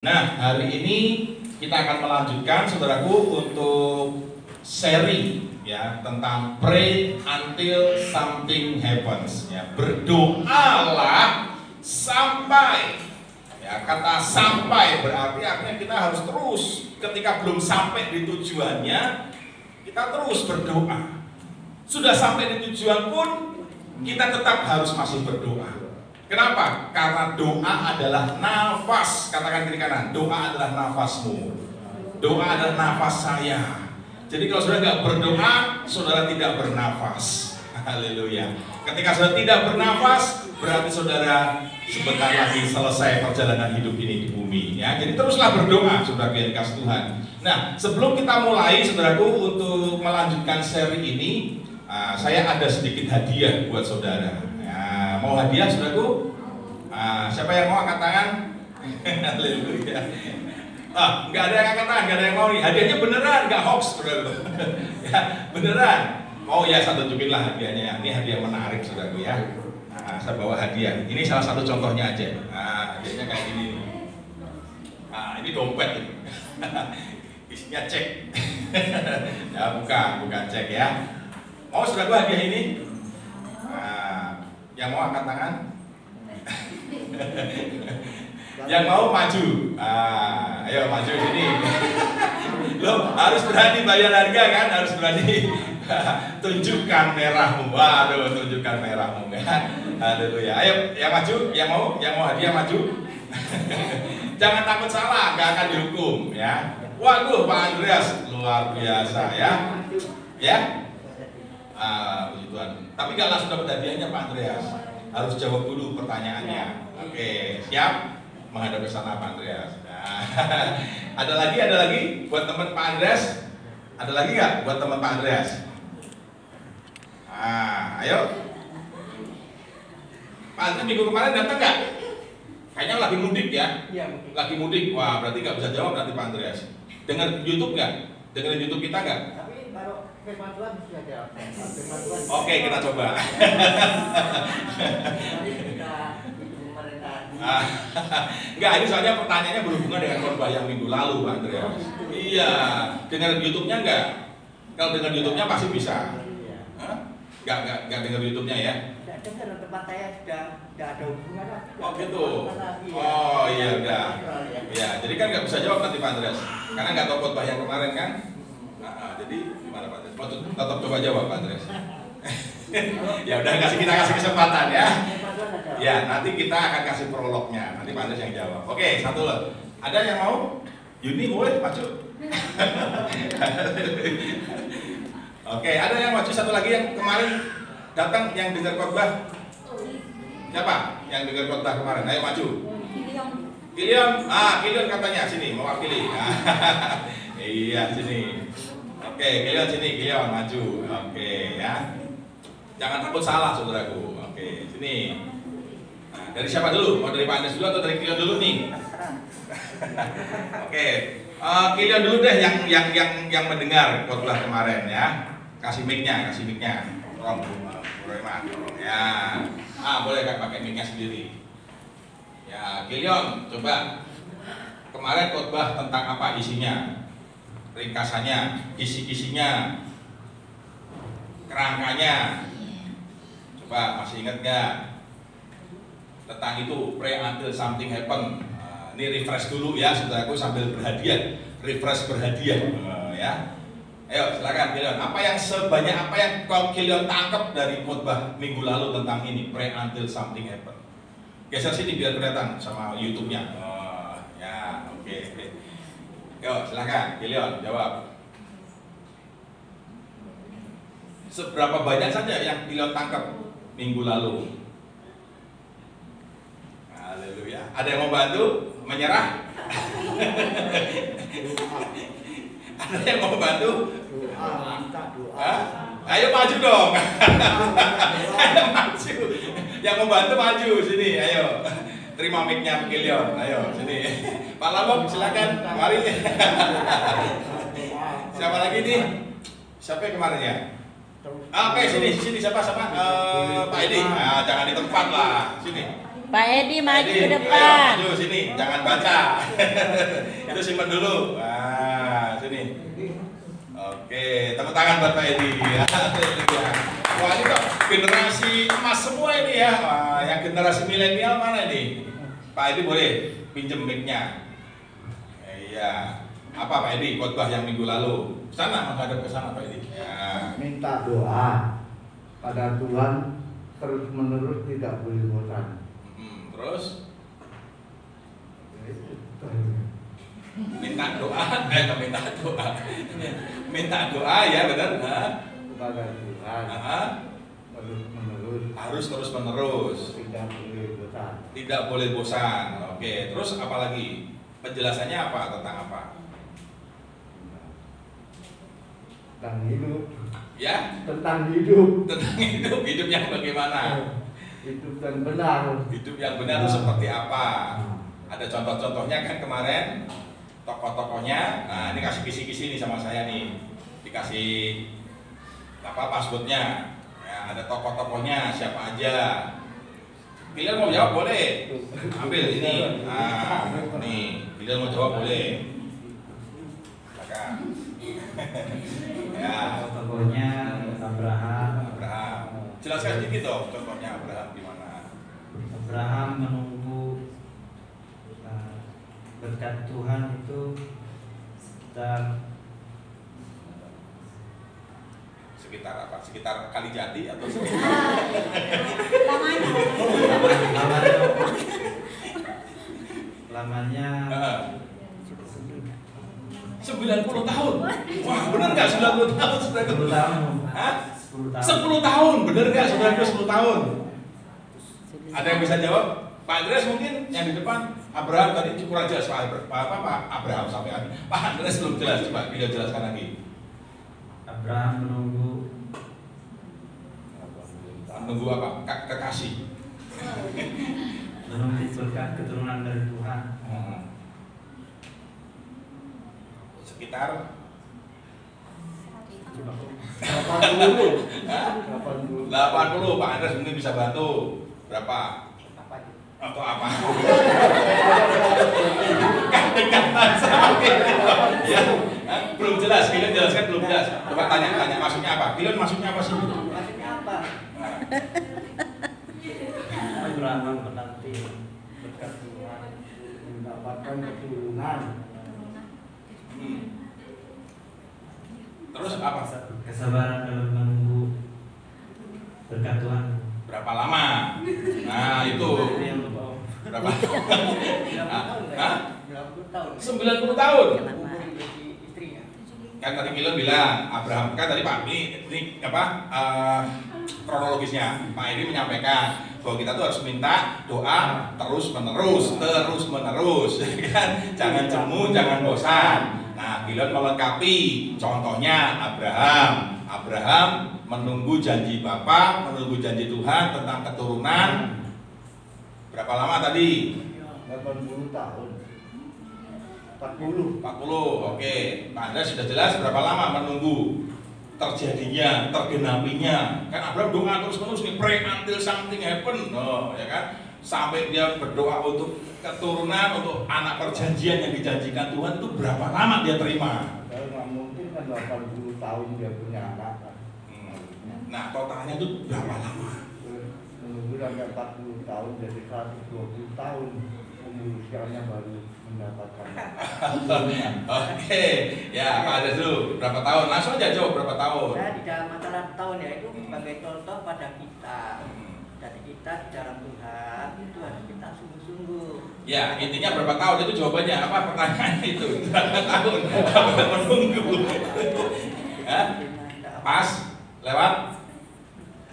Nah, hari ini kita akan melanjutkan, saudaraku, untuk seri ya tentang pray until something happens. Ya, berdoalah sampai. Ya, kata sampai berarti artinya kita harus terus. Ketika belum sampai di tujuannya, kita terus berdoa. Sudah sampai di tujuan pun, kita tetap harus masih berdoa. Kenapa? Karena doa adalah nafas. Katakan kiri kanan, doa adalah nafasmu. Doa adalah nafas saya. Jadi kalau saudara nggak berdoa, saudara tidak bernafas. Haleluya. Ketika saudara tidak bernafas, berarti saudara sebentar lagi selesai perjalanan hidup ini di bumi. Ya, jadi teruslah berdoa, saudara yang dikasih Tuhan. Nah, sebelum kita mulai, saudaraku, untuk melanjutkan seri ini, saya ada sedikit hadiah buat saudara. Mau hadiah, saudaraku? Siapa yang mau angkat tangan? Haleluya. Nggak ada yang angkat tangan, nggak ada yang mau nih. Hadiahnya beneran, nggak hoax, saudaraku. Ya, beneran. Oh ya, saya tunjukinlah hadiahnya. Ini hadiah menarik, saudaraku ya. Saya bawa hadiah. Ini salah satu contohnya aja. Hadiahnya kayak gini nih. Ini dompet. Isinya cek. Ya, bukan cek ya. Mau saudaraku hadiah ini? Yang mau angkat tangan? Yang mau maju? Ayo maju sini. Lo harus berani bayar harga kan? Harus berani tunjukkan merahmu. Waduh, tunjukkan merahmu kan? Haleluya. Ayo yang maju, yang mau hadiah maju. Jangan takut salah, nggak akan dihukum ya. Waduh, Pak Andreas luar biasa ya. Ya. Puji Tuhan. Tapi nggak langsung dapat hadiahnya Pak Andreas. Harus jawab dulu pertanyaannya. Oke, siap? Menghadap ke sana Pak Andreas. Ada lagi buat teman Pak Andreas? Ada lagi nggak buat teman Pak Andreas? Ayo. Pak Andreas minggu kemarin datang nggak? Kayaknya lagi mudik ya? Iya. Lagi mudik. Wah, berarti nggak bisa jawab nanti Pak Andreas. Dengar YouTube nggak? Dengerin YouTube kita nggak? Firman Tuhan sudah ada. Oke, kita coba. Enggak, ini soalnya pertanyaannya berhubungan dengan khotbah yang minggu lalu, Pak Andreas. Iya, dengan YouTube-nya enggak? Kalau dengan YouTube-nya pasti bisa. Enggak dengar YouTube-nya ya? Enggak dengar, tempat saya sudah ada hubungan. Oh gitu. Oh iya udah. Ya, jadi kan nggak bisa jawab nanti Pak Andreas, karena nggak tahu khotbah yang kemarin kan. Jadi gimana Pak Andreas? Mau tetap coba jawab Pak Andreas? Ya udah, kita kasih kesempatan ya. Ya, nanti kita akan kasih prolognya. Nanti Pak Andreas yang jawab. Oke, satu loh. Ada yang mau? Yuni boleh maju. Oke, ada yang maju satu lagi yang kemarin datang yang dengar khotbah. Siapa yang dengar khotbah kemarin? Ayo maju. Kilion. Kilion katanya sini mewakili. Iya sini. Oke, Kilion sini, Kilion maju. Oke ya. Jangan takut salah, saudaraku. Oke, sini. Dari siapa dulu? Mau dari Pak Andreas dulu atau dari Kilion dulu nih? Oke. Kilion dulu deh yang mendengar khotbah kemarin ya. Kasih mic-nya. Tolong Bu Roima, tolong ya. Boleh kan pakai mic-nya sendiri. Ya, Kilion, coba. Kemarin khotbah tentang apa isinya? Ringkasannya, kisi-kisinya, kerangkanya. Coba masih ingat nggak tentang itu pray until something happen? Ini refresh dulu ya, saudaraku, sambil berhadiah, refresh berhadiah ya. Ayo silakan Kilion. Sebanyak apa yang Kilion tangkap dari khotbah minggu lalu tentang ini pray until something happen? Geser sini biar kelihatan sama YouTube-nya. Ya, oke. Yo, silakan, Kilion, jawab. Seberapa banyak saja yang Kilion tangkap minggu lalu? Haleluya. Ada yang mau bantu? Menyerah? Ada yang mau bantu? Ayo maju dong. Ayo maju. Yang mau bantu maju sini, ayo. Terima mic-nya Kilion, ayo sini. Pak Lambok silakan, mari. Siapa lagi nih? Siapa yang kemarin ya? Oke, sini siapa? Pak Edi. Jangan di tempat lah, sini. Pak Edi maju Edi, ke depan. ayo, maju sini, jangan baca. Itu simpan dulu. Nah, sini. Oke, tepuk tangan buat Pak Edi. Ya. Wah, ini kok generasi emas semua ini ya. Wah, yang generasi milenial mana ini? Pak Edi boleh pinjem mic-nya. Iya. Apa Pak Edi khotbah yang minggu lalu? Sana menghadap ke sana Pak Edi. Ya. Minta doa pada Tuhan terus menerus, tidak boleh bosan. Terus minta doa, minta doa, minta doa ya benar? Kepada Tuhan terus menerus, Harus terus menerus, tidak boleh bosan. tidak boleh bosan. Oke, terus apa lagi? Penjelasannya apa tentang apa? Tentang hidup, Ya, tentang hidup, tentang hidup yang bagaimana? hidup yang benar. Hidup yang benar itu seperti apa? Ada contoh-contohnya kan kemarin tokoh-tokohnya. Nah, ini kasih kisi-kisi nih sama saya nih. Dikasih apa passwordnya. Ya, ada tokoh-tokohnya siapa aja. Kalian mau jawab boleh. Ambil ini. Nah, nih. Kalian mau jawab boleh. Silakan. Ya. Tokohnya Abraham. Abraham. Jelaskan sedikit dong contohnya Abraham gimana. Abraham menunggu berkat Tuhan itu Sekitar apa? Sekitar Kalijati atau lamanya 90 tahun. Wah, bener nggak 90 tahun sudah 10 tahun. Hah? 10 tahun. 10 tahun, bener nggak sudah 10 tahun? Ada yang bisa jawab? Pak Andres mungkin yang di depan. Abraham tadi kurang jelas Pak Abraham sampai hari. Pak Andres belum jelas, coba beliau jelaskan lagi. Abraham menunggu apa? Kekasih. menunggu berkat keturunan dari Tuhan. Sekitar 80. 80. Pak Andres mungkin bisa bantu. Berapa? Atau apa? Dekat sama ya. Belum jelas, kalian jelaskan belum jelas. Coba tanya maksudnya apa? Kalian maksudnya apa sih? Maksudnya apa? Abraham menanti berkat Tuhan. Mendapatkan keturunan. Terus apa? Kesabaran dalam menunggu berkat Tuhan. Berapa lama? Nah itu berapa? Hah? 90 tahun. 90 tahun. Umur istrinya. Kan tadi Kilon bilang Abraham kan tadi Pak ini apa kronologisnya Pak Edi menyampaikan bahwa kita tuh harus minta doa terus menerus kan, jangan jemu, jangan bosan. Nah, Kilon melengkapi contohnya Abraham menunggu janji Bapa, menunggu janji Tuhan tentang keturunan. Berapa lama tadi? 80 tahun. 40. 40. Oke, Pak Anda sudah jelas berapa lama menunggu terjadinya, tergenapinya. Kan Abraham doa terus-menerus nih, pray until something happen. Oh, ya kan? Sampai dia berdoa untuk keturunan, untuk anak perjanjian yang dijanjikan Tuhan itu berapa lama dia terima? Kalau nggak mungkin kan 80 tahun dia punya anak kan. Nah, totalnya itu berapa lama? Menunggu sampai 40 tahun, jadi 120 tahun umur usianya baru mendapatkan keturunan. Oke, ya Pak Ades dulu berapa tahun? Langsung aja jawab berapa tahun? Saya di dalam masalah tahun ya itu sebagai contoh pada kita. Jadi kita di dalam Tuhan itu harus kita sungguh-sungguh. Ya, intinya berapa tahun itu jawabannya apa pertanyaannya itu? Berapa tahun? Apa menunggu? Ya? Pas? Lewat?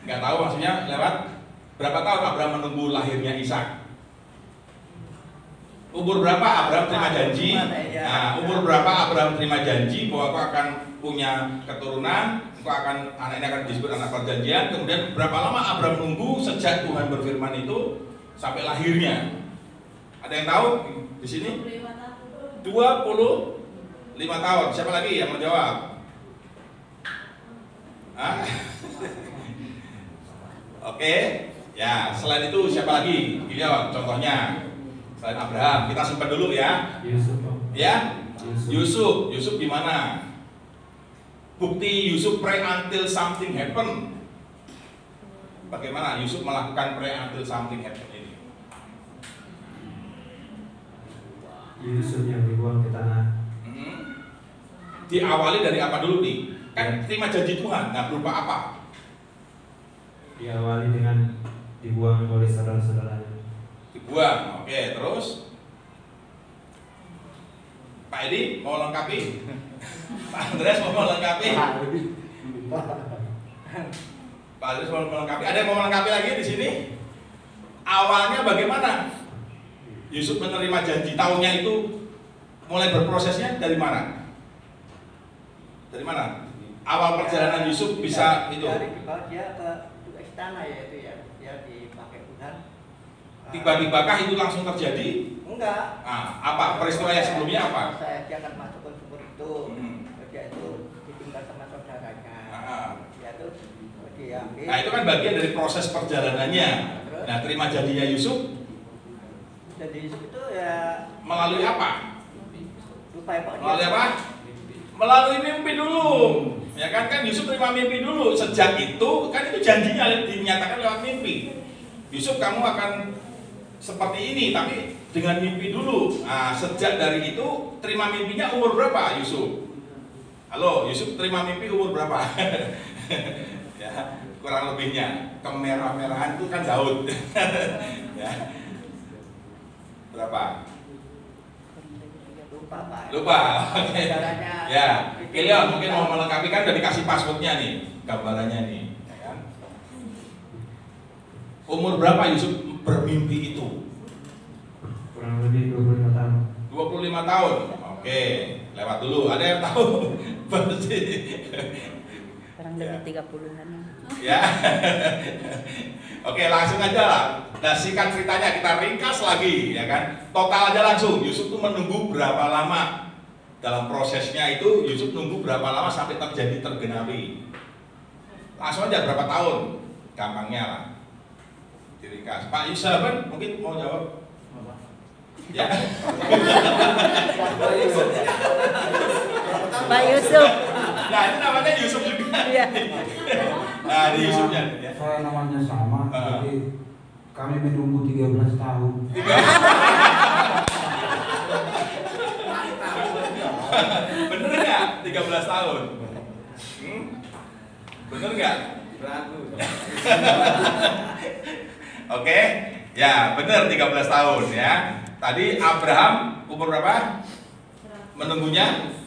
Nggak tahu maksudnya lewat? Berapa tahun Abraham menunggu lahirnya Ishak? Umur berapa Abraham terima janji? Nah, umur berapa Abraham terima janji bahwa aku akan punya keturunan, aku akan anak ini akan disebut anak perjanjian. Kemudian berapa lama Abraham nunggu sejak Tuhan berfirman itu sampai lahirnya? Ada yang tahu di sini? 25 tahun. Siapa lagi yang mau jawab? Hah? Oke, Ya, selain itu siapa lagi? Gideon, contohnya. Selain Abraham, kita simpan dulu ya. Yusuf. Ya, Yusuf gimana? Bukti Yusuf pray until something happen. Bagaimana Yusuf melakukan pray until something happen ini? Yusuf yang dibuang ke tanah. Diawali dari apa dulu nih? Kan terima janji Tuhan, nah berupa apa? Diawali dengan dibuang oleh saudara-saudaranya. Dibuang, oke, terus? Pak Edi mau lengkapi? Pak Andreas mau melengkapi? Pak Andreas mau melengkapi? Ada yang mau melengkapi lagi di sini? Awalnya bagaimana? Yusuf menerima janji, tahunnya itu mulai berprosesnya dari mana? Dari mana? Awal perjalanan Yusuf bisa itu? Dari dibawa dia ke istana ya itu ya, dia dipakai Tuhan. Tiba-tibakah itu langsung terjadi? Enggak. Nah, apa peristiwa yang sebelumnya apa? Dia akan masuk ke sumur itu, dia itu ditinggal sama saudaranya. Dia itu diambil. Nah itu kan bagian dari proses perjalanannya. Nah terima janjinya Yusuf. Jadi Yusuf itu ya Melalui apa? lupa ya Pak. Melalui apa? Melalui mimpi dulu. Ya kan Yusuf terima mimpi dulu. Sejak itu kan itu janjinya dinyatakan lewat mimpi. Yusuf kamu akan seperti ini tapi dengan mimpi dulu. Nah, sejak dari itu terima mimpinya umur berapa Yusuf? Halo, Yusuf terima mimpi umur berapa? Ya, kurang lebihnya kemerah-merahan itu kan Daud. Ya. Berapa? Lupa Pak. Lupa. Saudaranya. Ya, Kilian mungkin mau melengkapi kan udah dikasih passwordnya nih, gambarannya nih. Ya kan? Umur berapa Yusuf bermimpi itu? Kurang lebih 25 tahun. 25 tahun. Oke, lewat dulu. Ada yang tahu? Kurang lebih 30-an. Ya. Oke, langsung aja lah. Nah, singkat ceritanya kita ringkas lagi, ya kan? Total aja langsung. Yusuf tuh menunggu berapa lama? Dalam prosesnya itu Yusuf nunggu berapa lama sampai terjadi tergenapi? Langsung aja berapa tahun? Gampangnya lah. Diringkas. Pak Yusuf mungkin mau jawab? Ya. Pak Yusuf. Nah, itu namanya Yusuf juga. Iya. Nah, di Yusufnya. Ya. Saya namanya sama, jadi kami menunggu 13 tahun. Bener nggak? 13 tahun. Bener nggak? Ragu. Oke, ya bener 13 tahun ya. Tadi Abraham umur berapa? Menunggunya?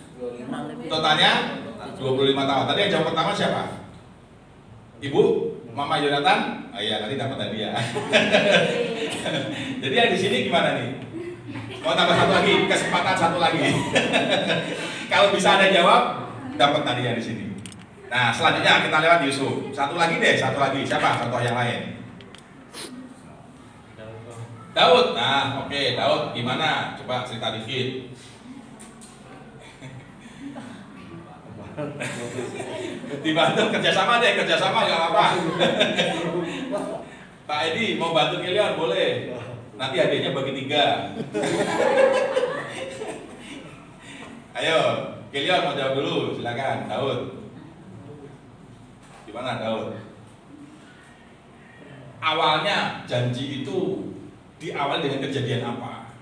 Totalnya 25 tahun. Tadi yang jawab pertama siapa? Ibu? Mama Yonatan? Oh iya, tadi dapat hadiah. Jadi yang di sini gimana nih? Mau tambah satu lagi, kesempatan satu lagi. Kalau bisa ada jawab, dapat tadi yang di sini. Nah, selanjutnya kita lewat Yusuf. Satu lagi deh, satu lagi. Siapa contoh yang lain? Daud. Nah, oke, Daud gimana? Coba cerita dikit. Dibantu kerjasama deh, kerjasama nggak apa-apa. Pak Edi mau bantu Kilian boleh. Nanti hadiahnya bagi 3. Ayo, Kilian mau jawab dulu, silakan. Daud. Gimana Daud? Awalnya janji itu diawali dengan kejadian apa?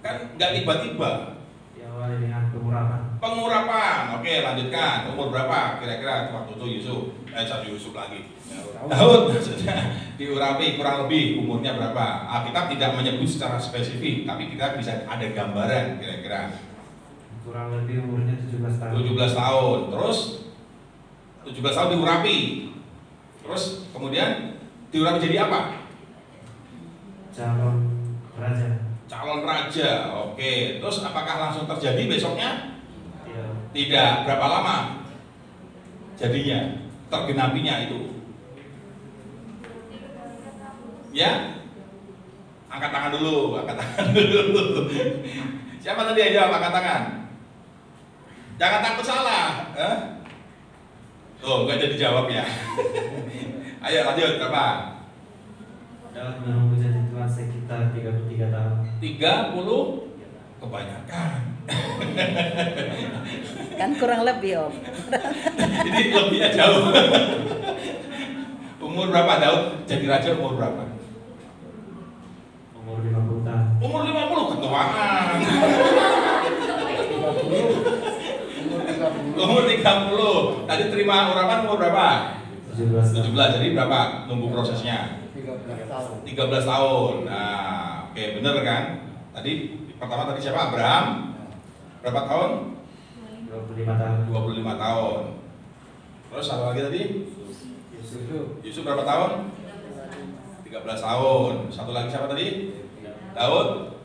Kan nggak tiba-tiba. Diawali dengan pengurapan. Pengurapan, oke lanjutkan. Umur berapa kira-kira waktu itu Yusuf? Yusuf lagi. Daud maksudnya diurapi kurang lebih umurnya berapa? Alkitab tidak menyebut secara spesifik, tapi kita bisa ada gambaran kira-kira. Kurang lebih umurnya 17 tahun. 17 tahun. Terus 17 tahun diurapi. Terus kemudian diurapi jadi apa? Calon raja. Calon raja. Oke. Terus apakah langsung terjadi besoknya? Tidak. Tidak. Berapa lama jadinya? Tergenapinya itu? Ya? Angkat tangan dulu, angkat tangan dulu. Siapa tadi yang jawab angkat tangan? Jangan takut salah. Oh, nggak jadi jawab ya. Ayo lanjut, berapa? Dalam menunggu janji Tuhan sekitar 33 tahun. 30 kebanyakan. Kan kurang lebih Om. Ini lebihnya jauh. Umur berapa Daud jadi raja, umur berapa? Umur 50 tahun. Umur 50 ketuaan. Umur 30. Tadi terima urapan umur berapa? 17 tahun. 17. Jadi berapa nunggu prosesnya? 13 tahun. 13 tahun. Nah, oke, bener kan? Tadi pertama tadi siapa? Abraham. Berapa tahun? 25 tahun. 25 tahun. Terus satu lagi tadi? Yusuf berapa tahun? 13 tahun. Satu lagi siapa tadi? Daud.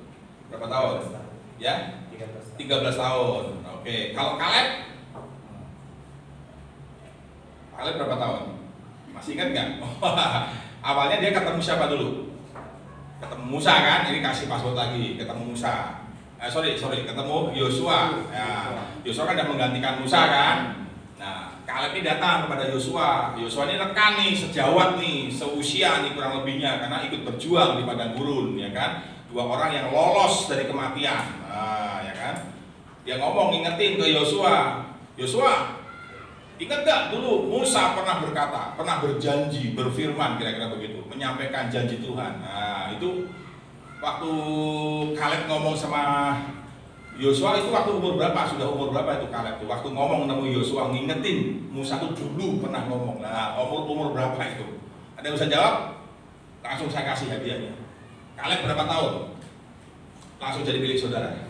Berapa tahun? Ya? 13 tahun. Oke, kalau Kaleb? Kaleb berapa tahun? Masih ingat nggak? Awalnya dia ketemu siapa dulu? Ketemu Musa kan? Ini kasih password lagi. Ketemu Musa. Ketemu Yosua. Ya, Yosua kan udah menggantikan Musa kan? Nah, Kaleb ini datang kepada Yosua. Yosua ini rekan nih, sejawat nih, seusia nih kurang lebihnya karena ikut berjuang di padang gurun, ya kan? Dua orang yang lolos dari kematian. Nah, ya kan? Dia ngomong ngingetin ke Yosua. Yosua, ingat gak dulu Musa pernah berkata, pernah berjanji, berfirman kira-kira begitu, menyampaikan janji Tuhan. Nah, itu waktu Kaleb ngomong sama Yosua itu waktu umur berapa? Sudah umur berapa itu Kaleb tuh? Waktu ngomong nemu Yosua ngingetin Musa tuh dulu pernah ngomong. Nah, umur berapa itu? Ada yang bisa jawab? Langsung saya kasih hadiahnya. Kaleb berapa tahun? Langsung jadi milik saudara.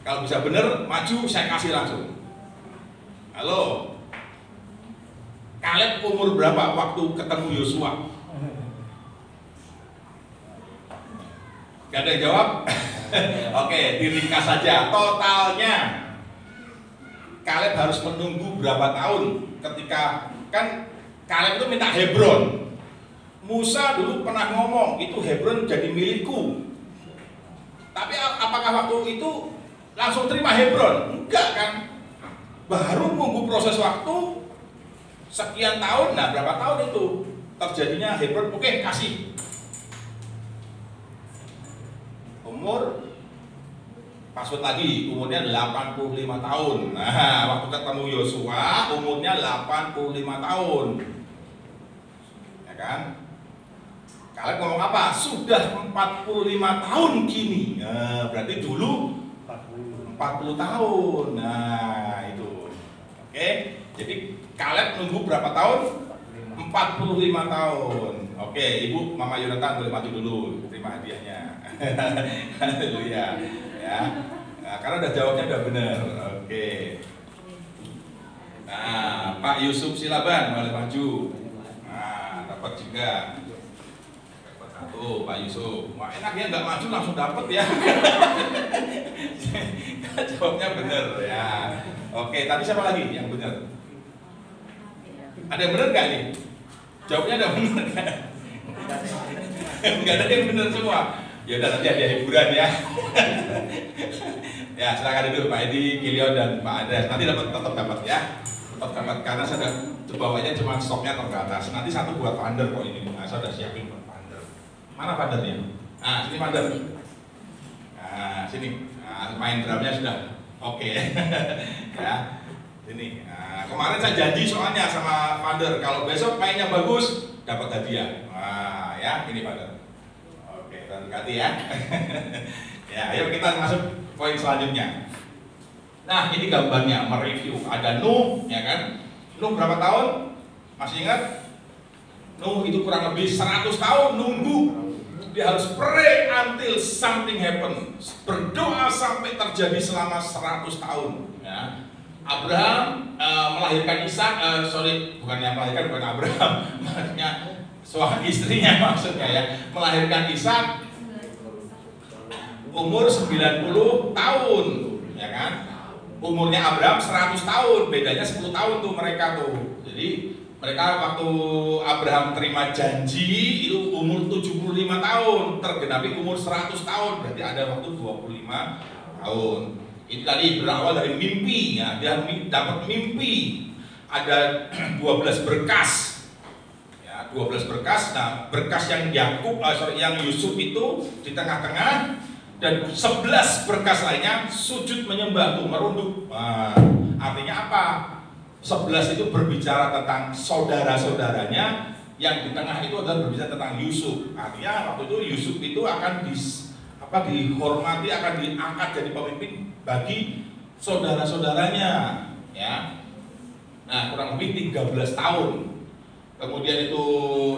Kalau bisa bener, maju saya kasih langsung. Halo. Kaleb umur berapa waktu ketemu Yosua? Gak ada yang jawab? Oke, diringkas saja. Totalnya Kaleb harus menunggu berapa tahun ketika kan Kaleb itu minta Hebron. Musa dulu pernah ngomong itu Hebron jadi milikku. Tapi apakah waktu itu langsung terima Hebron? Enggak kan? Baru nunggu proses waktu sekian tahun. Nah, berapa tahun itu terjadinya Hebron? Oke, kasih. Umur password lagi, umurnya 85 tahun. Nah, waktu ketemu Yosua umurnya 85 tahun. Ya kan? Kalian ngomong apa? Sudah 45 tahun kini. Nah, berarti dulu 40 tahun. Nah, itu. Oke. Jadi Kaleb nunggu berapa tahun? 45 tahun. Oke, Ibu Mama Yonatan boleh maju dulu terima hadiahnya. Haleluya. Ya. Nah, karena udah jawabnya udah benar. Oke. Nah, Pak Yusuf Silaban boleh maju. Nah, dapat juga. Tuh Pak Yusuf, wah enak ya nggak maju langsung dapat ya. Jawabnya bener ya. Oke, tadi siapa lagi yang bener? Ada yang bener nggak nih? Jawabnya ada bener nggak? Nggak ada yang bener semua. Ya udah nanti ada hiburan ya. Ya silakan dulu Pak Edi, Kilion dan Pak Andreas. Nanti tetap dapat ya. Tetap dapat karena saya bawanya cuma stoknya terbatas. Nanti satu buat Pander kok ini. Nah, saya udah siapin buat Pander. Mana Pandernya? Nah, sini Pander. Nah, sini. Nah, main drumnya sudah. Oke. Ya. Sini. Nah, kemarin saya janji soalnya sama Pander kalau besok mainnya bagus dapat hadiah. Nah, ya, ini Pander. Oke, hati-hati ya. Ya, ayo kita masuk poin selanjutnya. Nah, ini gambarnya mereview. Ada Nuh, ya kan? Nuh berapa tahun? Masih ingat? Nuh itu kurang lebih 100 tahun nunggu. Dia harus pray until something happen. Berdoa sampai terjadi selama 100 tahun. Ya. Abraham melahirkan Ishak, bukan Abraham, maksudnya suami istrinya maksudnya ya, melahirkan Ishak umur 90 tahun, ya kan? Umurnya Abraham 100 tahun, bedanya 10 tahun tuh mereka tuh. Jadi mereka waktu Abraham terima janji itu umur 75 tahun, tergenapi umur 100 tahun, berarti ada waktu 25 tahun. Itu tadi berawal dari mimpi ya, dia dapat mimpi. Ada 12 berkas. Ya, 12 berkas. Nah, berkas yang yang Yusuf itu di tengah-tengah, dan 11 berkas lainnya sujud menyembah, merunduk. Nah, artinya apa? 11 itu berbicara tentang saudara-saudaranya, yang di tengah itu adalah berbicara tentang Yusuf. Artinya waktu itu Yusuf itu akan dihormati, akan diangkat jadi pemimpin bagi saudara-saudaranya, ya. Nah, kurang lebih 13 tahun. Kemudian itu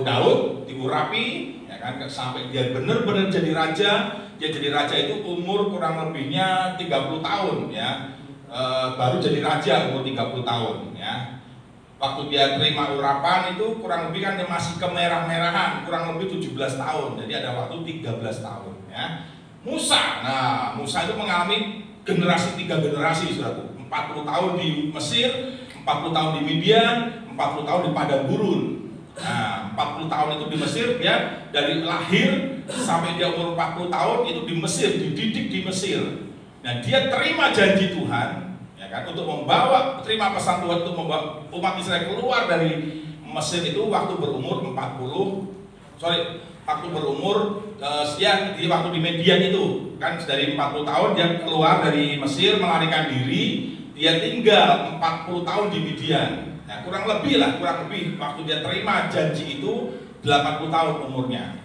Daud diurapi, ya kan, sampai dia benar-benar jadi raja. Dia jadi raja itu umur kurang lebihnya 30 tahun, ya. Baru jadi raja umur 30 tahun, ya. Waktu dia terima urapan itu kurang lebih kan dia masih kemerah-merahan, kurang lebih 17 tahun. Jadi ada waktu 13 tahun, ya. Musa, nah Musa itu mengalami generasi 3 generasi, saudaraku. 40 tahun di Mesir, 40 tahun di Midian, 40 tahun di padang gurun. Nah, 40 tahun itu di Mesir, ya, dari lahir sampai dia umur 40 tahun itu di Mesir, dididik di Mesir. Nah, dia terima janji Tuhan, ya kan, untuk terima pesan Tuhan untuk membawa umat Israel keluar dari Mesir itu waktu berumur waktu di Midian itu kan, dari 40 tahun dia keluar dari Mesir melarikan diri, dia tinggal 40 tahun di Midian. Nah, kurang lebih waktu dia terima janji itu 80 tahun umurnya.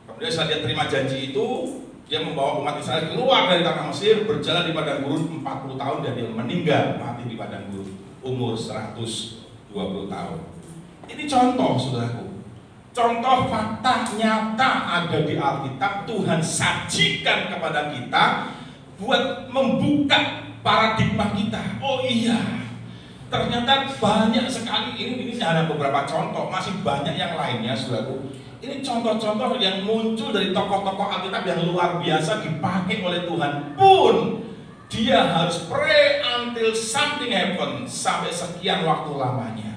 Kemudian setelah dia terima janji itu, dia membawa umat Israel keluar dari tanah Mesir, berjalan di padang gurun 40 tahun, dan dia meninggal mati di padang gurun umur 120 tahun. Ini contoh, saudaraku. Contoh fakta nyata ada di Alkitab, Tuhan sajikan kepada kita buat membuka paradigma kita. Oh iya, ternyata banyak sekali, ini hanya beberapa contoh, masih banyak yang lainnya, saudaraku. Ini contoh-contoh yang muncul dari tokoh-tokoh Alkitab yang luar biasa dipakai oleh Tuhan, pun dia harus pray until something happen, sampai sekian waktu lamanya.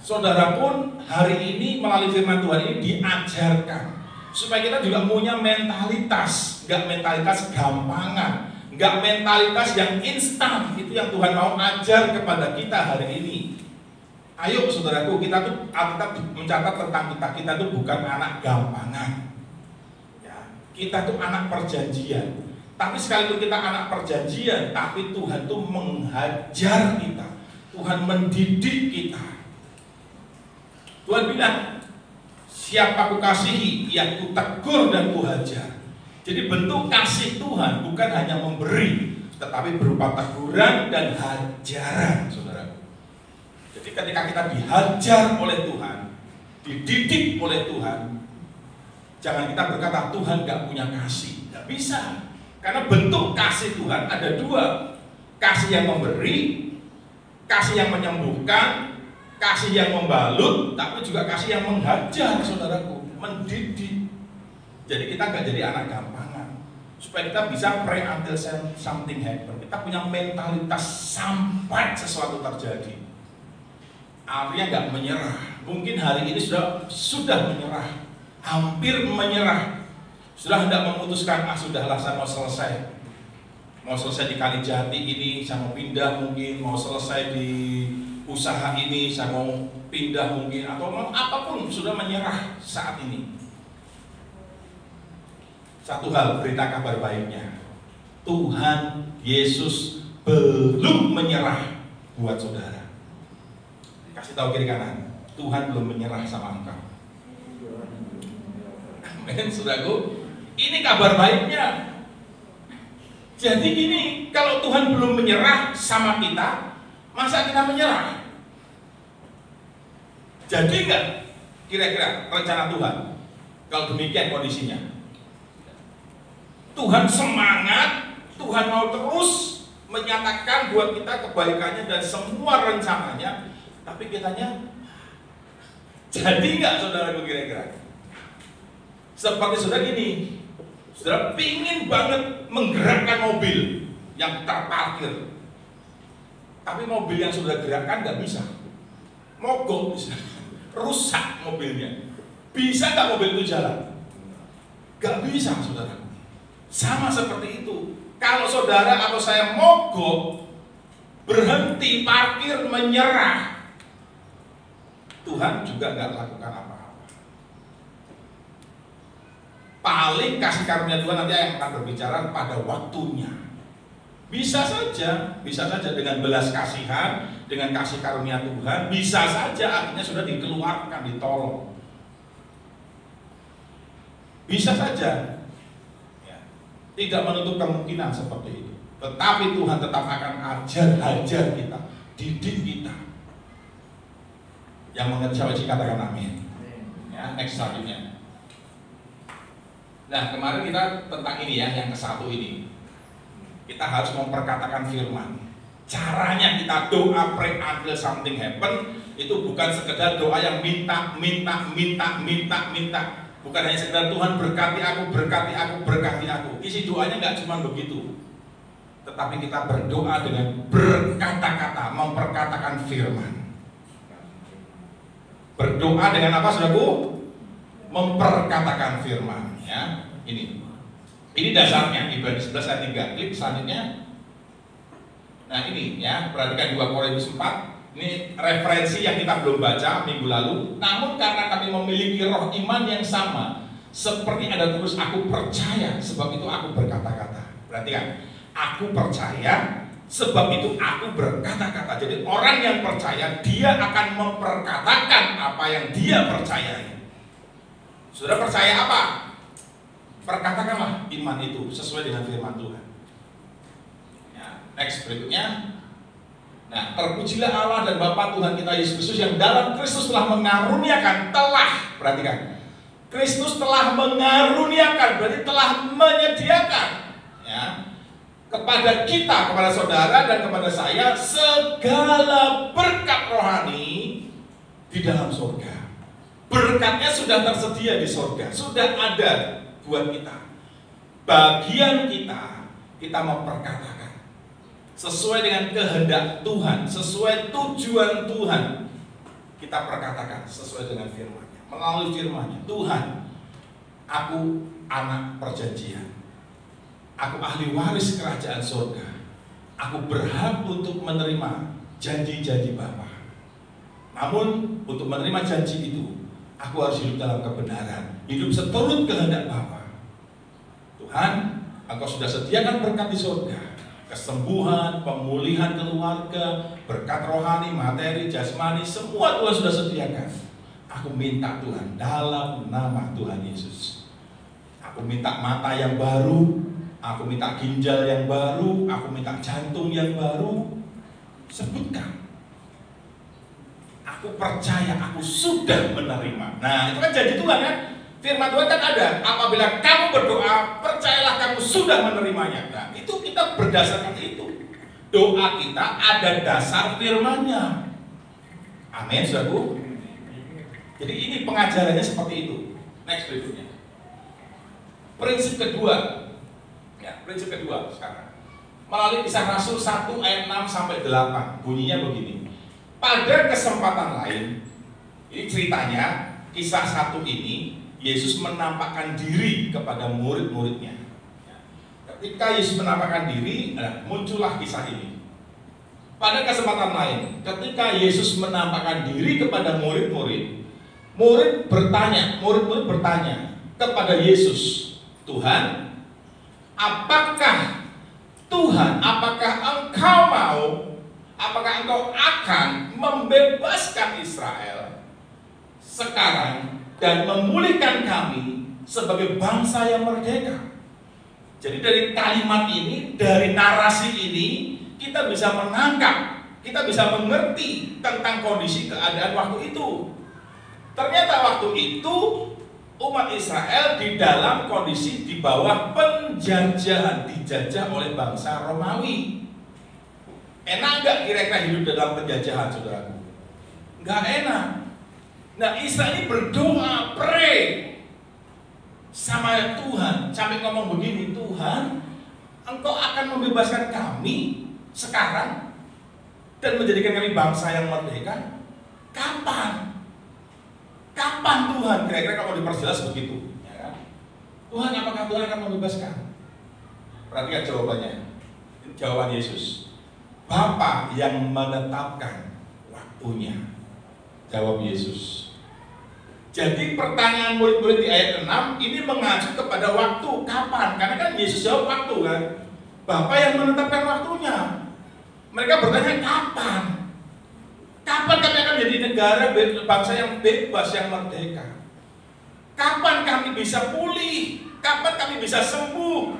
Saudara pun hari ini melalui firman Tuhan ini diajarkan supaya kita juga punya mentalitas, nggak mentalitas gampangan, nggak mentalitas yang instan. Itu yang Tuhan mau ajar kepada kita hari ini. Ayo saudaraku, kita tuh Alkitab mencatat tentang kita tuh bukan anak gampangan, ya, kita tuh anak perjanjian. Tapi sekalipun kita anak perjanjian, tapi Tuhan tuh menghajar kita, Tuhan mendidik kita. Tuhan bilang, siapa ku kasihi, ia ku tegur dan ku hajar. Jadi bentuk kasih Tuhan bukan hanya memberi, tetapi berupa teguran dan hajaran, saudaraku. Jadi ketika kita dihajar oleh Tuhan, dididik oleh Tuhan, jangan kita berkata Tuhan gak punya kasih. Gak bisa. Karena bentuk kasih Tuhan ada dua. Kasih yang memberi, kasih yang menyembuhkan, kasih yang membalut, tapi juga kasih yang menghajar, saudaraku, mendidik. Jadi kita nggak jadi anak gampangan, supaya kita bisa pray until something happen. Kita punya mentalitas sampai sesuatu terjadi. Artinya nggak menyerah. Mungkin hari ini sudah menyerah, hampir menyerah, sudah hendak memutuskan, sudahlah saya mau selesai di Kalijati ini, saya mau pindah mungkin, mau selesai di usaha ini, saya mau pindah mungkin, atau mau apapun, sudah menyerah saat ini. Satu hal, berita kabar baiknya, Tuhan Yesus belum menyerah buat saudara. Kasih tahu kiri kanan, Tuhan belum menyerah sama engkau. Amin, saudaraku. Ini kabar baiknya. Jadi gini, kalau Tuhan belum menyerah sama kita, masa kita menyerah? Jadi enggak kira-kira rencana Tuhan kalau demikian kondisinya? Tuhan semangat, Tuhan mau terus menyatakan buat kita kebaikannya dan semua rencananya, tapi kitanya jadi enggak, saudara, kira-kira? Seperti sudah gini, saudara pingin banget menggerakkan mobil yang terparkir, tapi mobil yang sudah gerakkan nggak bisa, mogok, rusak mobilnya. Bisa nggak mobil itu jalan? Nggak bisa, saudara. Sama seperti itu. Kalau saudara atau saya mogok, berhenti parkir, menyerah, Tuhan juga nggak lakukan apa-apa. Paling kasih karunia Tuhan nanti yang akan berbicara pada waktunya. Bisa saja dengan belas kasihan, dengan kasih karunia Tuhan, bisa saja akhirnya sudah dikeluarkan, ditolong. Bisa saja, ya, tidak menutup kemungkinan seperti itu. Tetapi Tuhan tetap akan ajar kita, didik kita. Yang mengerti siapa sih katakan amin. Ya, next selanjutnya. Nah, kemarin kita tentang ini ya, yang ke-1 ini. Kita harus memperkatakan firman. Caranya kita doa pray until something happen itu bukan sekedar doa yang minta. Bukan hanya sekedar Tuhan berkati aku. Isi doanya nggak cuma begitu. Tetapi kita berdoa dengan berkata-kata, memperkatakan firman. Berdoa dengan apa, saudaraku? Memperkatakan firman. Ya, ini dasarnya, Ibrani 11 ayat 3. Klik selanjutnya. Nah ini ya, perhatikan 2 Korintus 4. Ini referensi yang kita belum baca minggu lalu. Namun karena kami memiliki roh iman yang sama, seperti ada terus aku percaya, sebab itu aku berkata-kata. Perhatikan, aku percaya, sebab itu aku berkata-kata. Jadi orang yang percaya, dia akan memperkatakan apa yang dia percayai. Sudah percaya apa? Perkatakanlah iman itu sesuai dengan firman Tuhan. Ya, next berikutnya. Nah, terpujilah Allah dan Bapa Tuhan kita Yesus Kristus yang dalam Kristus telah mengaruniakan, perhatikan, Kristus telah mengaruniakan, berarti telah menyediakan, ya, kepada kita, kepada saudara dan kepada saya segala berkat rohani di dalam surga. Berkatnya sudah tersedia di surga, sudah ada buat kita. Bagian kita memperkatakan sesuai dengan kehendak Tuhan, sesuai tujuan Tuhan. Kita perkatakan sesuai dengan firman-Nya, melalui firman-Nya. Tuhan, aku anak perjanjian, aku ahli waris kerajaan surga, aku berhak untuk menerima janji-janji Bapa. Namun untuk menerima janji itu, aku harus hidup dalam kebenaran, hidup seturut kehendak Bapa. Tuhan, Engkau sudah sediakan berkat di surga, kesembuhan, pemulihan keluarga, berkat rohani, materi, jasmani, semua Tuhan sudah sediakan. Aku minta Tuhan dalam nama Tuhan Yesus. Aku minta mata yang baru, aku minta ginjal yang baru, aku minta jantung yang baru. Sebutkan. Aku percaya, aku sudah menerima. Nah, itu kan janji Tuhan kan? Firman Tuhan kan ada, apabila kamu berdoa, percayalah kamu sudah menerimanya. Nah, itu kita berdasarkan itu. Doa kita ada dasar firman-Nya. Amin, saudaraku. Jadi ini pengajarannya seperti itu. Next berikutnya. Prinsip kedua. Ya, prinsip kedua sekarang. Melalui Kisah Rasul 1 ayat 6 sampai 8. Bunyinya begini. Pada kesempatan lain, ini ceritanya, kisah 1 ini, Yesus menampakkan diri kepada murid-muridnya. Ketika Yesus menampakkan diri, muncullah kisah ini. Pada kesempatan lain, ketika Yesus menampakkan diri kepada murid-murid, murid-murid bertanya kepada Yesus, Tuhan, apakah Engkau mau, apakah Engkau akan membebaskan Israel sekarang dan memulihkan kami sebagai bangsa yang merdeka? Jadi dari kalimat ini, dari narasi ini, kita bisa menangkap, kita bisa mengerti tentang kondisi keadaan waktu itu. Ternyata waktu itu umat Israel di dalam kondisi di bawah penjajahan, dijajah oleh bangsa Romawi. Enak nggak kira-kira hidup dalam penjajahan, saudaraku? Nggak enak. Nah, Israel ini berdoa, pray sama Tuhan, sampai ngomong begini, Tuhan, Engkau akan membebaskan kami sekarang dan menjadikan kami bangsa yang merdeka. Kapan? Kapan Tuhan? Kira-kira kalau diperjelas begitu, ya kan? Tuhan, apakah Tuhan akan membebaskan? Perhatikan jawabannya. Jawaban Yesus. Bapa yang menetapkan waktunya. Jawab Yesus. Jadi pertanyaan murid-murid di ayat 6 ini mengacu kepada waktu, kapan? Karena kan Yesus jawab waktu kan. Bapa yang menetapkan waktunya. Mereka bertanya kapan? Kapan kami akan menjadi negara bangsa yang bebas, yang merdeka? Kapan kami bisa pulih? Kapan kami bisa sembuh?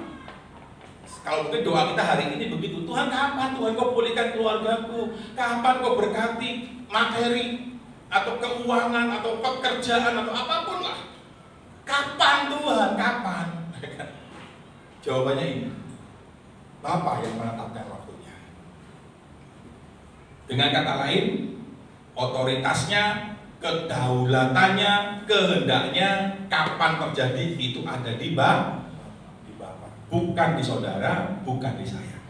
Kalau mungkin doa kita hari ini begitu, Tuhan kapan Tuhan kau pulihkan keluargaku? Kapan kau berkati materi atau keuangan atau pekerjaan atau apapun lah? Kapan Tuhan? Kapan? Jawabannya ini, Bapa yang menetapkan waktunya. Dengan kata lain, otoritasnya, kedaulatannya, kehendaknya, kapan terjadi itu ada di Bapa, bukan di saudara, bukan di saya.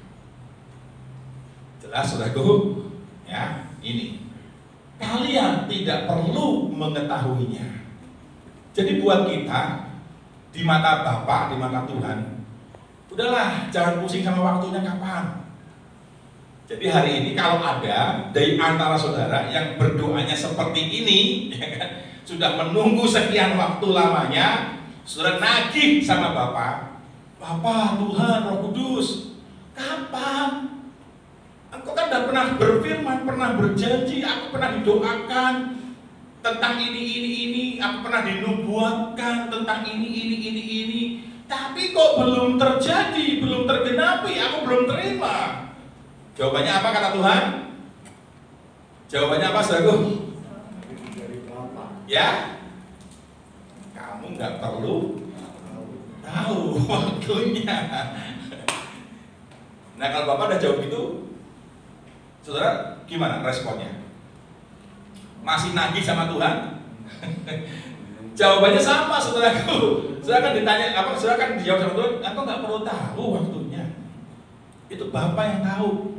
Jelas saudaraku? Ya, ini. Kalian tidak perlu mengetahuinya. Jadi buat kita, di mata Bapa, di mata Tuhan, udahlah, jangan pusing sama waktunya kapan. Jadi hari ini kalau ada dari antara saudara yang berdoanya seperti ini, ya kan, sudah menunggu sekian waktu lamanya, saudara nagih sama Bapa, Bapa, Tuhan, Roh Kudus, kapan? Engkau kan sudah pernah berfirman, pernah berjanji, aku pernah didoakan tentang ini, aku pernah dinubuatkan tentang ini. Tapi kok belum terjadi, belum tergenapi, aku belum terima. Jawabannya apa kata Tuhan? Jawabannya apa saudaraku? Ya, kamu nggak perlu tahu waktunya. Nah kalau Bapak udah jawab itu, saudara gimana responnya? Masih nagih sama Tuhan? Jawabannya sama saudaraku. Saudara kan ditanya apa? Saudara kan dijawab sama Tuhan, aku nggak perlu tahu waktunya. Itu Bapa yang tahu.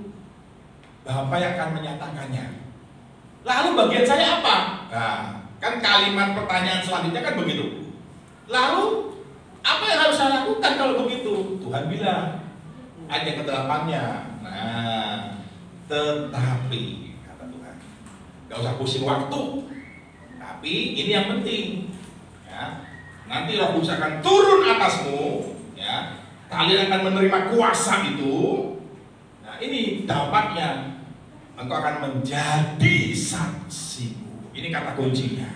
Bapa yang akan menyatakannya. Lalu bagian saya apa? Nah, kan kalimat pertanyaan selanjutnya kan begitu. Lalu apa yang harus saya lakukan kalau begitu? Tuhan bilang ayat ke-8-nya. Nah, tetapi kata Tuhan, gak usah pusing waktu. Tapi ini yang penting. Ya, nanti Roh Kudus akan turun atasmu. Ya, kalian akan menerima kuasa itu. Nah, ini dampaknya. Engkau akan menjadi saksiku. Ini kata kuncinya.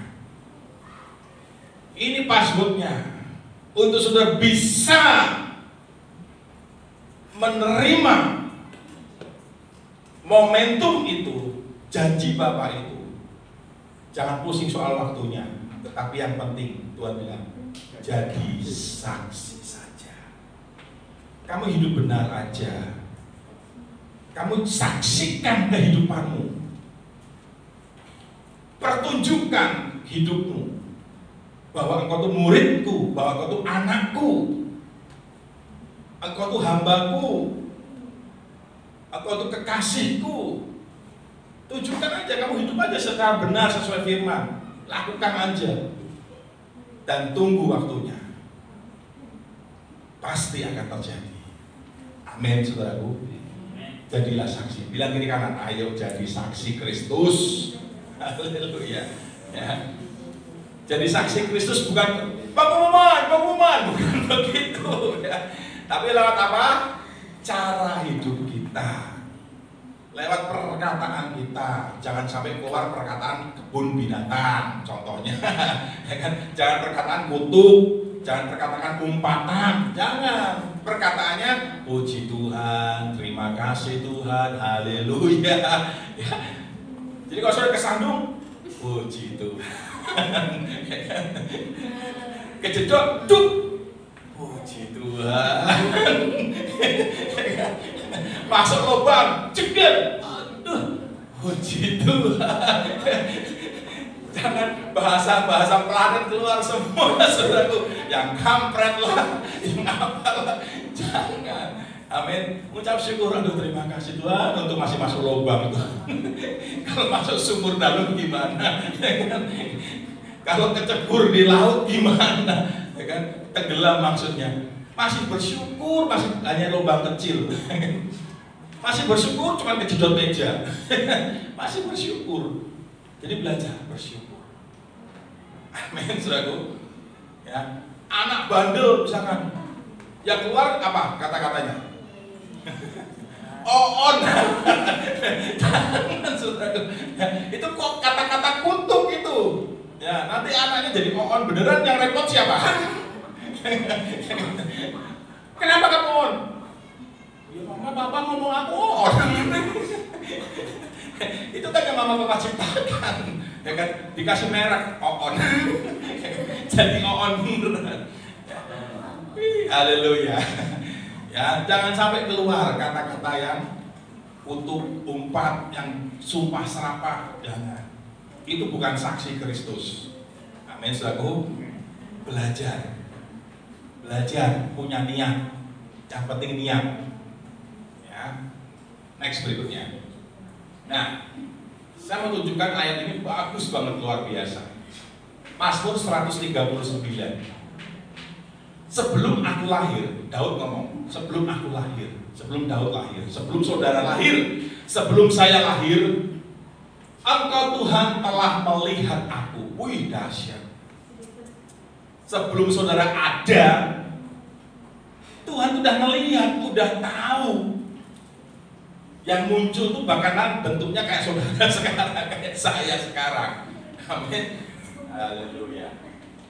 Ini passwordnya. Untuk saudara bisa menerima momentum itu, janji Bapa itu, jangan pusing soal waktunya. Tetapi yang penting Tuhan bilang, jadi saksi saja. Kamu hidup benar aja. Kamu saksikan kehidupanmu, pertunjukkan hidupmu, bahwa engkau tuh muridku, bahwa engkau tuh anakku, engkau tuh hambaku, engkau tuh kekasihku. Tunjukkan aja, kamu hidup aja secara benar sesuai firman, lakukan aja, dan tunggu waktunya, pasti akan terjadi. Amin, saudaraku. Jadilah saksi. Bilang kiri kanan, ayo jadi saksi Kristus. Haleluya. Ya. Jadi saksi Kristus bukan pengumuman, bukan begitu. Ya. Tapi lewat apa? Cara hidup kita. Lewat perkataan kita. Jangan sampai keluar perkataan kebun binatang, contohnya. Ya kan? Jangan perkataan kutuk, jangan perkataan umpatan, jangan. Perkataannya puji Tuhan, terima kasih Tuhan, haleluya. Ya. Jadi kalau sudah kesandung, puji Tuhan. Kejedot, duk, puji Tuhan. Masuk lubang, cegat, aduh, puji Tuhan. Jangan bahasa-bahasa planet keluar semua, saudaraku. Yang kampret lah, yang apalah. Jangan. Amin. Ucap syukur, aduh terima kasih Tuhan untuk masih masuk lubang itu. Kalau masuk sumur dalam gimana? Ya kan? Kalau kecebur di laut gimana? Ya kan? Tenggelam maksudnya. Masih bersyukur, masih hanya lubang kecil. Masih bersyukur cuma kejedot meja. Masih bersyukur. Jadi belajar bersyukur. Amin, saudaraku. Ya, anak bandel misalkan, yang keluar apa kata-katanya? Oon. Jangan, saudaraku. Ya, itu kok kata-kata kutuk itu. Ya, nanti anaknya jadi oon beneran, yang repot siapa? Kenapa kamu on? Ya mama papa ngomong aku on. Itu kan yang mama papa ciptakan. Ya kan dikasih merek on. Jadi on beneran. Haleluya. Ya, jangan sampai keluar kata-kata yang kutuk, umpat, yang sumpah serapah, jangan. Itu bukan saksi Kristus. Amin, saudaraku. Belajar, punya niat. Yang penting niat. Ya. Next berikutnya. Nah, saya mau tunjukkan ayat ini bagus banget, luar biasa. Mazmur 139. Sebelum aku lahir, Daud ngomong, sebelum aku lahir, sebelum Daud lahir, sebelum saudara lahir, sebelum saya lahir, Engkau Tuhan telah melihat aku. Wih, dahsyat. Sebelum saudara ada, Tuhan sudah melihat, sudah tahu. Yang muncul tuh bahkan bentuknya kayak saudara sekarang, kayak saya sekarang. Amin. Haleluya.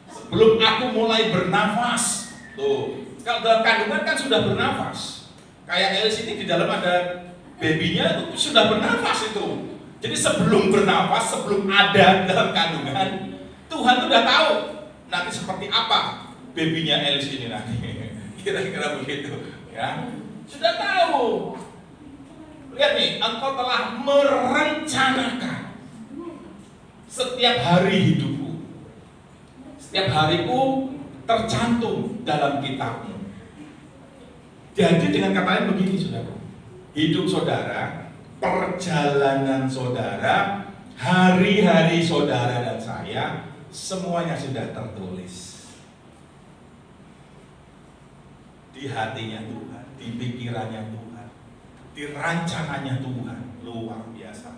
Sebelum aku mulai bernafas, tuh, kalau dalam kandungan kan sudah bernafas. Kayak Elis ini di dalam ada babynya itu sudah bernafas itu. Jadi sebelum bernafas, sebelum ada dalam kandungan, Tuhan sudah tahu nanti seperti apa babynya Elis ini nanti. Kira-kira begitu, ya. Sudah tahu. Lihat nih, Engkau telah merencanakan setiap hari hidupku. Setiap hariku tercantum dalam kitabmu. Jadi dengan kata lain begini, saudara. Hidup saudara, perjalanan saudara, hari-hari saudara dan saya, semuanya sudah tertulis di hatinya Tuhan, di pikirannya Tuhan, di rancangannya Tuhan. Luar biasa.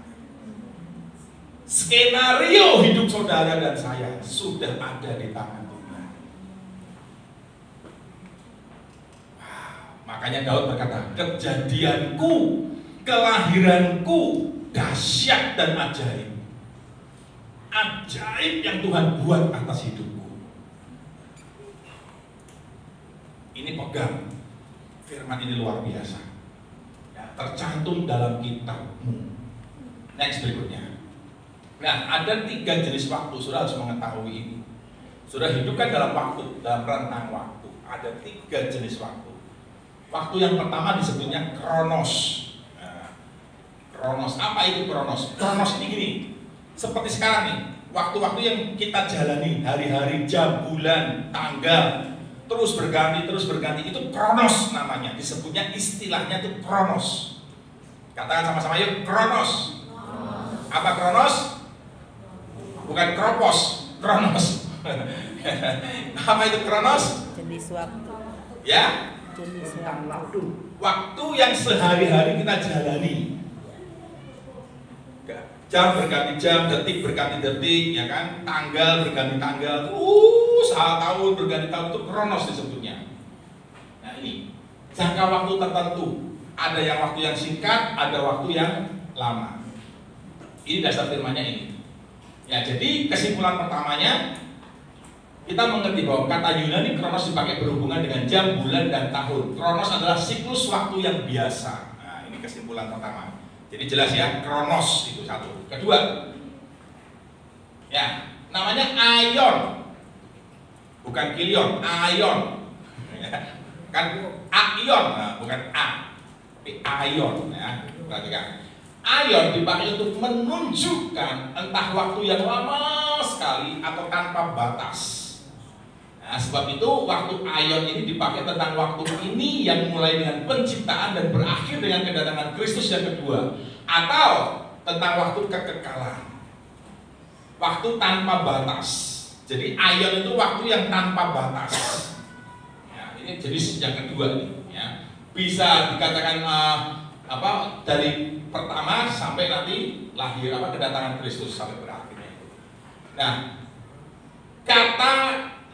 Skenario hidup saudara dan saya sudah ada di tangan Tuhan. Makanya Daud berkata, kejadianku, kelahiranku dahsyat dan ajaib. Ajaib yang Tuhan buat atas hidupku. Ini pegang. Firman ini luar biasa. Ya, tercantum dalam kitabmu. Next berikutnya. Nah, ada 3 jenis waktu. Saudara harus mengetahui ini. Sudah hidup kan dalam waktu, dalam rentang waktu. Ada 3 jenis waktu. Waktu yang pertama disebutnya kronos. Nah, kronos, apa itu kronos? Kronos ini gini, seperti sekarang nih, waktu-waktu yang kita jalani, hari-hari, jam, bulan, tanggal, terus berganti, itu kronos namanya. Disebutnya, istilahnya itu kronos. Katakan sama-sama yuk, kronos. Apa kronos? Bukan kropos, kronos. Apa itu kronos? Jenis waktu. Ya, Jenis waktu. Waktu yang sehari-hari kita jalani. Jam berganti jam, detik berganti detik, ya kan? Tanggal berganti tanggal, tahun berganti tahun, itu kronos disebutnya. Nah ini jangka waktu tertentu. Ada yang waktu yang singkat, ada waktu yang lama. Ini dasar firmannya ini. Ya, jadi kesimpulan pertamanya, kita mengerti bahwa kata Yunani kronos dipakai berhubungan dengan jam, bulan, dan tahun. Kronos adalah siklus waktu yang biasa. Nah, ini kesimpulan pertama. Jadi jelas ya, kronos itu satu. Kedua, ya, namanya aion. Bukan kilion, aion. Kan aion, nah, bukan a. Tapi aion, ya. Perhatikan. Aion dipakai untuk menunjukkan entah waktu yang lama sekali atau tanpa batas. Nah, sebab itu waktu aion ini dipakai tentang waktu ini yang mulai dengan penciptaan dan berakhir dengan kedatangan Kristus yang kedua, atau tentang waktu kekekalan, waktu tanpa batas. Jadi aion itu waktu yang tanpa batas. Ya, ini jenis yang kedua nih. Ya. Bisa dikatakan dari pertama sampai nanti lahir kedatangan Kristus sampai berakhirnya. Nah, kata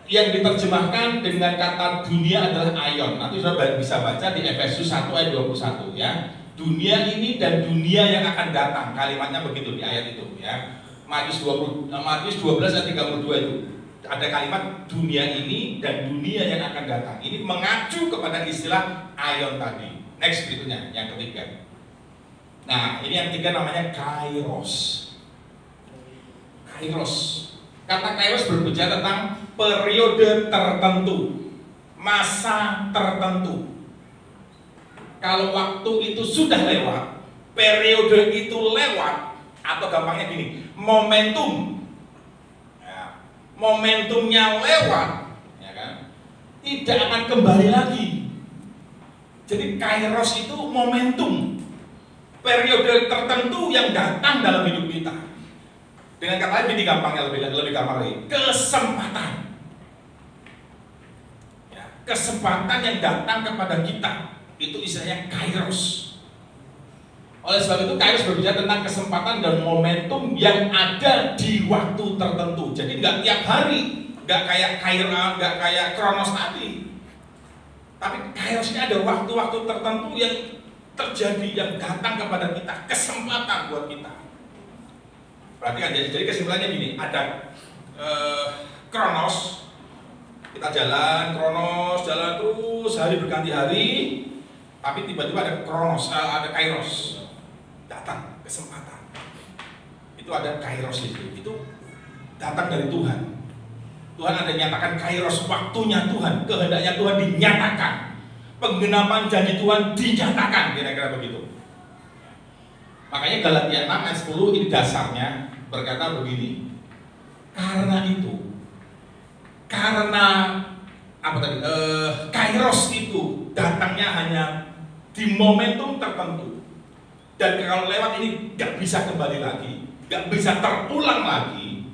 yang diterjemahkan dengan kata dunia adalah aion. Nanti saudara bisa baca di Efesus 1 ayat 21 ya. Dunia ini dan dunia yang akan datang. Kalimatnya begitu di ayat itu ya. Matius 12 ayat 32 itu. Ada kalimat dunia ini dan dunia yang akan datang. Ini mengacu kepada istilah aion tadi. Next berikutnya, yang ketiga. Nah, ini yang ketiga namanya kairos. Kairos. Kata kairos berbicara tentang periode tertentu, masa tertentu. Kalau waktu itu sudah lewat, periode itu lewat, atau gampangnya gini, momentum, ya, momentumnya lewat, ya kan, tidak akan kembali lagi. Jadi kairos itu momentum, periode tertentu yang datang dalam hidup kita. Dengan kata lain ini gampangnya lebih gampang lagi, kesempatan. Ya, kesempatan yang datang kepada kita itu istilahnya kairos. Oleh sebab itu kairos berbicara tentang kesempatan dan momentum yang ada di waktu tertentu. Jadi nggak tiap hari, nggak kayak kronos tadi. Tapi kairos ini ada waktu-waktu tertentu yang terjadi, yang datang kepada kita, kesempatan buat kita. Perhatikan, jadi kesimpulannya gini, ada kronos, kita jalan terus, hari berganti hari, tapi tiba-tiba ada kronos, ada kairos, datang kesempatan. Itu ada kairos itu datang dari Tuhan. Tuhan ada nyatakan kairos, waktunya Tuhan, kehendaknya Tuhan dinyatakan, penggenapan janji Tuhan dinyatakan, kira-kira begitu. Makanya Galatia 6 ayat 10 ini dasarnya berkata begini. Karena itu, kairos itu datangnya hanya di momentum tertentu. Dan kalau lewat ini gak bisa kembali lagi, gak bisa terulang lagi.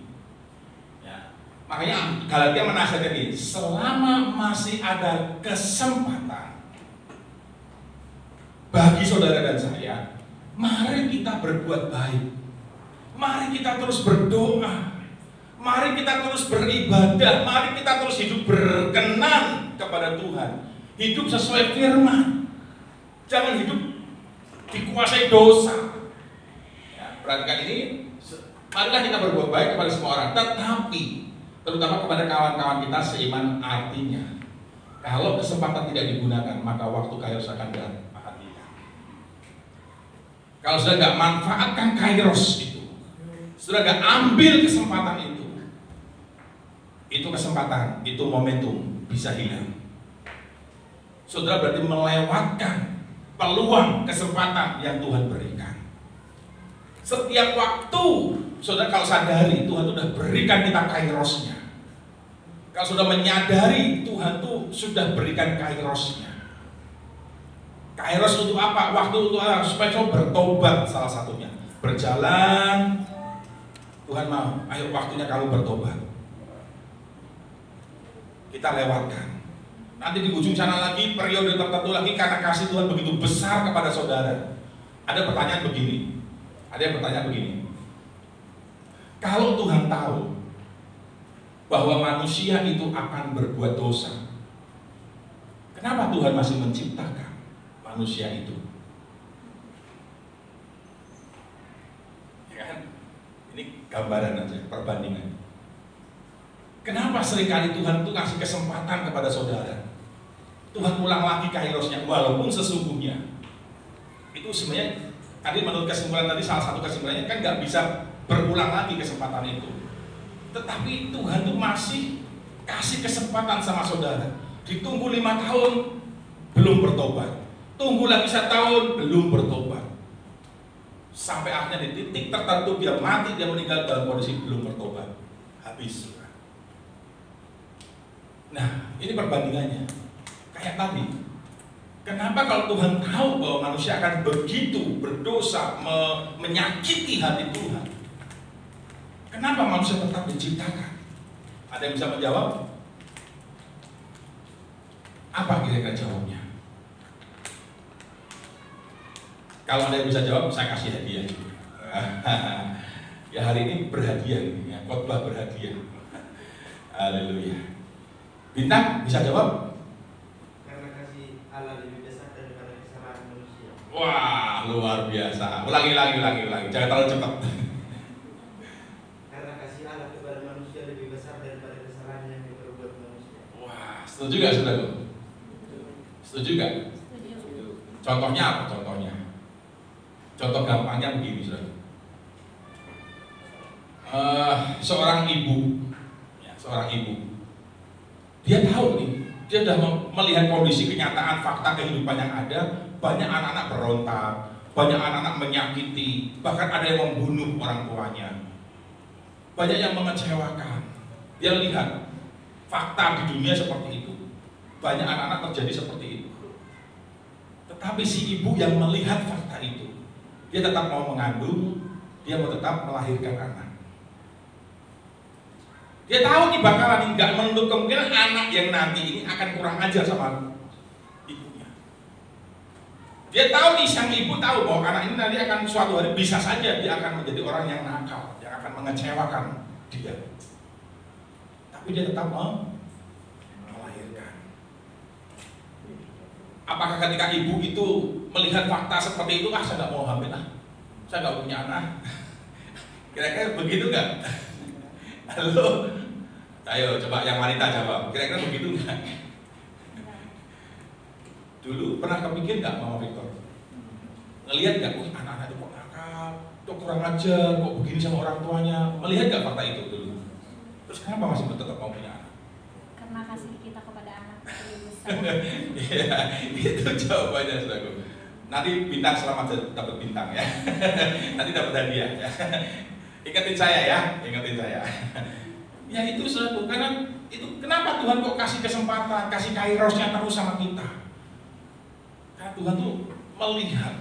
Ya. Makanya Galatia menasihatkan ini, selama masih ada kesempatan bagi saudara dan saya, mari kita berbuat baik. Mari kita terus berdoa. Mari kita terus beribadah. Mari kita terus hidup berkenan kepada Tuhan. Hidup sesuai firman. Jangan hidup dikuasai dosa. Ya, perhatikan ini. Marilah kita berbuat baik kepada semua orang. Tetapi terutama kepada kawan-kawan kita seiman, artinya kalau kesempatan tidak digunakan, maka waktu kairos akan datang. Kalau sudah gak manfaatkan kairos itu, sudah gak ambil kesempatan itu kesempatan, itu momentum bisa hilang. Saudara berarti melewatkan peluang kesempatan yang Tuhan berikan. Setiap waktu, saudara kalau sadari Tuhan sudah berikan kita kairosnya. Kalau sudah menyadari Tuhan tuh sudah berikan kairosnya. Kairos untuk apa? Waktu untuk apa? Supaya kau bertobat salah satunya. Berjalan, Tuhan mau, ayo waktunya kamu bertobat. Kita lewatkan. Nanti di ujung sana lagi, periode tertentu lagi, karena kasih Tuhan begitu besar kepada saudara. Ada pertanyaan begini. Ada yang bertanya begini. Kalau Tuhan tahu bahwa manusia itu akan berbuat dosa, kenapa Tuhan masih menciptakan manusia itu? Ya kan? Ini gambaran aja, perbandingan. Kenapa seringkali Tuhan itu ngasih kesempatan kepada saudara? Tuhan ulang lagi kairosnya, walaupun sesungguhnya itu sebenarnya tadi menurut kesimpulan tadi, salah satu kesimpulannya kan nggak bisa berulang lagi kesempatan itu. Tetapi Tuhan tuh masih kasih kesempatan sama saudara. Ditunggu 5 tahun belum bertobat. Tunggu lagi 1 tahun, belum bertobat. Sampai akhirnya di titik tertentu dia mati, dia meninggal dalam kondisi belum bertobat. Habis. Nah, ini perbandingannya. Kayak tadi. Kenapa kalau Tuhan tahu bahwa manusia akan begitu berdosa, menyakiti hati Tuhan, kenapa manusia tetap diciptakan? Ada yang bisa menjawab? Apa kira-kira jawabnya? Kalau ada yang bisa jawab, saya kasih hadiah. Ya hari ini berhadiah, ya, khotbah berhadiah. Haleluya. Bintang bisa jawab? Karena kasih Allah lebih besar daripada kesalahan manusia. Wah, luar biasa. Ulangi. Jangan terlalu cepat. Karena kasih Allah kepada manusia lebih besar daripada kesalahan yang diperbuat manusia. Wah, setuju gak saudara? Setuju gak? Contohnya apa? Contoh gampangnya begini, saudara. Seorang ibu, dia tahu nih, dia sudah melihat kondisi kenyataan fakta kehidupan yang ada. Banyak anak-anak berontak, banyak anak-anak menyakiti, bahkan ada yang membunuh orang tuanya, banyak yang mengecewakan. Dia lihat fakta di dunia seperti itu, banyak anak-anak terjadi seperti itu. Tetapi si ibu yang melihat fakta itu, dia tetap mau mengandung, dia mau tetap melahirkan anak. Dia tahu nih bakalan nggak menutup kemungkinan anak yang nanti ini akan kurang ajar sama ibunya. Dia tahu nih, sang ibu tahu bahwa anak ini nanti akan suatu hari bisa saja dia akan menjadi orang yang nakal, yang akan mengecewakan dia. Tapi dia tetap mau melahirkan. Apakah ketika ibu itu melihat fakta seperti itu, saya nggak mau hamil lah, saya nggak punya anak. Kira-kira begitu nggak? Halo, ayo coba yang wanita jawab. Kira-kira begitu nggak? Dulu pernah kepikir nggak Mama Victor? Ngelihat nggak, anak-anak itu kok nakal, kok kurang ajar, kok begini sama orang tuanya? Melihat nggak fakta itu dulu? Terus kenapa masih tetap mau punya anak? Karena kasih kita kepada anak lebih besar. Iya, itu jawabannya, saudaraku. Nanti bintang selamat dapat bintang ya. Nanti dapat hadiah ya. Ingetin saya ya, Ya itu saudaraku, karena itu kenapa Tuhan kok kasih kesempatan, kasih kairosnya terus sama kita. Karena Tuhan tuh melihat,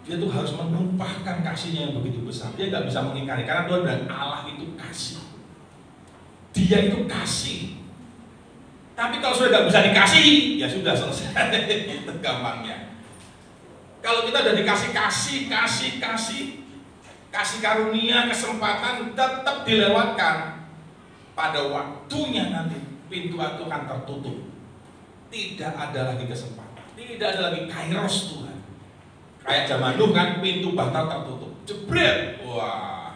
dia tuh harus menumpahkan kasihnya yang begitu besar. Dia nggak bisa mengingkari, karena Tuhan dan Allah itu kasih. Dia itu kasih. Tapi kalau sudah nggak bisa dikasih, ya sudah selesai. Itu gampangnya. Kalau kita udah dikasih kasih karunia, kesempatan tetap dilewatkan, pada waktunya nanti pintu itu akan tertutup. Tidak ada lagi kesempatan, tidak ada lagi kairos Tuhan. Kayak zaman Nuh kan, pintu batal tertutup, jebret, wah,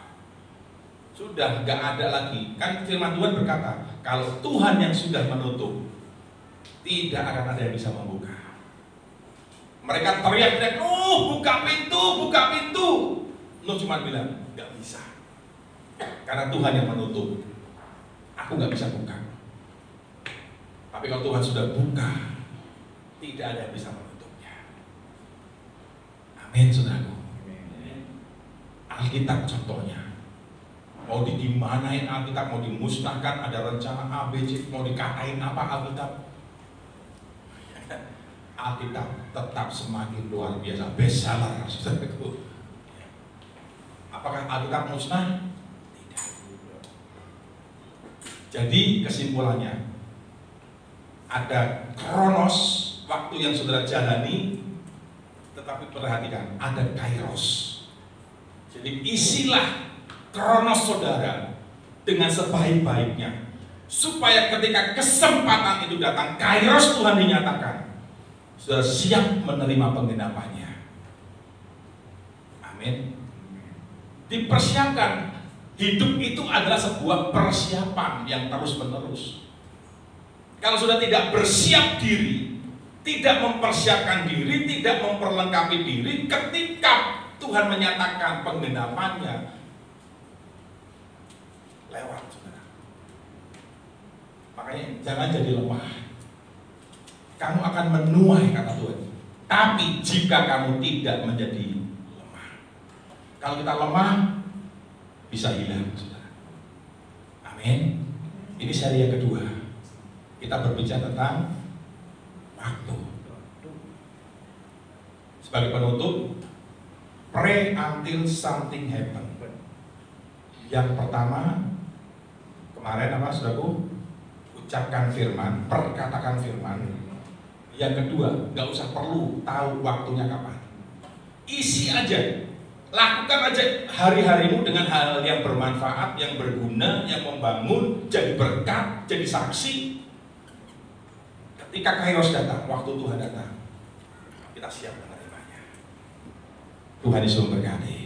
sudah nggak ada lagi. Kan firman Tuhan berkata, kalau Tuhan yang sudah menutup, tidak akan ada yang bisa membuka. Mereka teriak-teriak, buka pintu. Nuh cuma bilang, nggak bisa, karena Tuhan yang menutup, aku nggak bisa buka. Tapi kalau Tuhan sudah buka, tidak ada yang bisa menutupnya. Amin, saudaraku. Alkitab contohnya, mau dimanain Alkitab, mau dimusnahkan, ada rencana ABC, mau dikatain apa Alkitab tetap semakin luar biasa, bestseller, saudaraku. Apakah Alkitab musnah? Tidak. Jadi kesimpulannya, ada kronos, waktu yang saudara jalani, tetapi perhatikan, ada kairos. Jadi isilah kronos saudara dengan sebaik-baiknya, supaya ketika kesempatan itu datang, kairos Tuhan dinyatakan, saudara siap menerima penggenapannya. Amin. Dipersiapkan. Hidup itu adalah sebuah persiapan yang terus menerus. Kalau sudah tidak bersiap diri, tidak mempersiapkan diri, tidak memperlengkapi diri, ketika Tuhan menyatakan penggenapannya, lewat, saudara. Makanya jangan jadi lemah. Kamu akan menuai, kata Tuhan. Tapi jika kamu tidak menjadi lemah, kalau kita lemah, bisa hilang, saudara. Amin. Ini seri yang kedua. Kita berbicara tentang waktu. Sebagai penutup, pray until something happen. Yang pertama, kemarin apa, saudaraku? Ucapkan firman, perkatakan firman. Yang kedua, nggak usah perlu tahu waktunya kapan. Isi aja, lakukan aja hari-harimu dengan hal yang bermanfaat, yang berguna, yang membangun, jadi berkat, jadi saksi. Ketika Kairos datang, waktu Tuhan datang, kita siap menerimanya. Tuhan Yesus memberkati.